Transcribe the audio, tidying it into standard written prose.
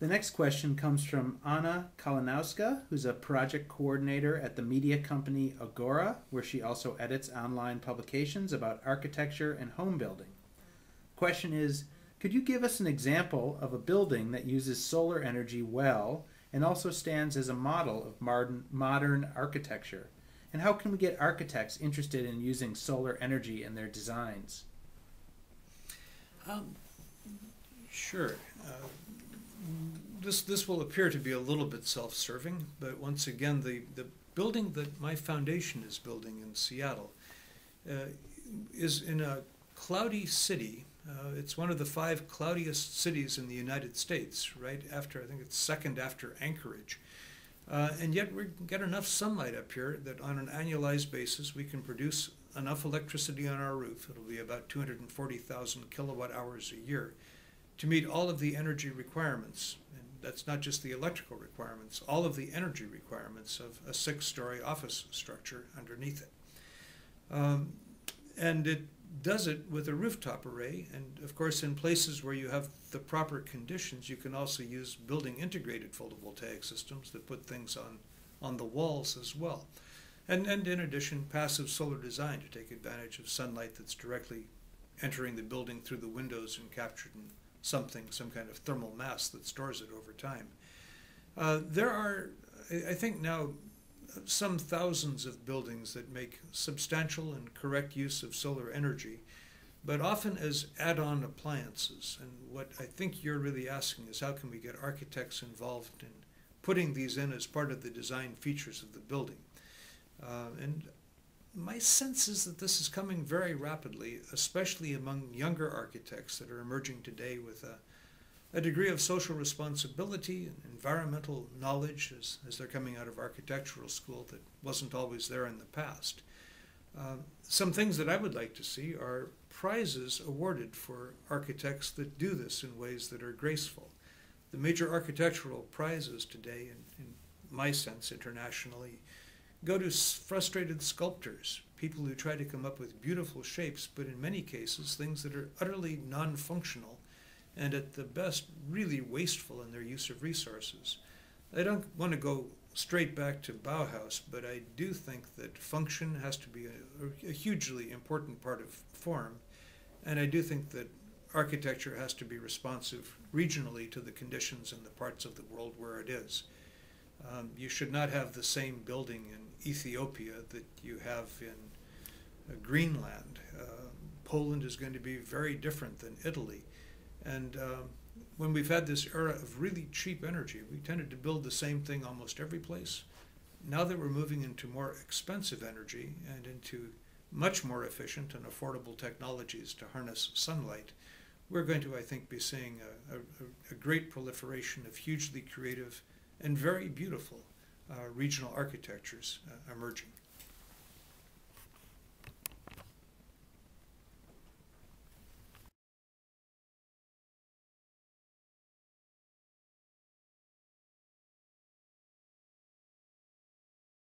The next question comes from Annę Kalinowską, who's a project coordinator at the media company Agora, where she also edits online publications about architecture and home building. Question is, could you give us an example of a building that uses solar energy well and also stands as a model of modern architecture? And how can we get architects interested in using solar energy in their designs? Sure. This will appear to be a little bit self-serving, but once again, the building that my foundation is building in Seattle is in a cloudy city. It's one of the 5 cloudiest cities in the United States, right after, I think it's second after Anchorage. And yet we get enough sunlight up here that on an annualized basis we can produce enough electricity on our roof, it'll be about 240,000 kilowatt hours a year, to meet all of the energy requirements. And that's not just the electrical requirements, all of the energy requirements of a 6-story office structure underneath it. And it does it with a rooftop array, and of course in places where you have the proper conditions you can also use building integrated photovoltaic systems that put things on the walls as well. And in addition, passive solar design to take advantage of sunlight that's directly entering the building through the windows and captured in some kind of thermal mass that stores it over time. There are, I think now, some thousands of buildings that make substantial and correct use of solar energy, but often as add-on appliances. And what I think you're really asking is how can we get architects involved in putting these in as part of the design features of the building. And my sense is that this is coming very rapidly, especially among younger architects that are emerging today with a degree of social responsibility and environmental knowledge as they're coming out of architectural school that wasn't always there in the past. Some things that I would like to see are prizes awarded for architects that do this in ways that are graceful. The major architectural prizes today, in my sense internationally, go to frustrated sculptors, people who try to come up with beautiful shapes, but in many cases things that are utterly non-functional and at the best really wasteful in their use of resources. I don't want to go straight back to Bauhaus, but I do think that function has to be a hugely important part of form, and I do think that architecture has to be responsive regionally to the conditions in the parts of the world where it is. You should not have the same building in Ethiopia that you have in Greenland. Poland is going to be very different than Italy. And when we've had this era of really cheap energy, we tended to build the same thing almost every place. Now that we're moving into more expensive energy and into much more efficient and affordable technologies to harness sunlight, we're going to, I think, be seeing a great proliferation of hugely creative and very beautiful regional architectures emerging.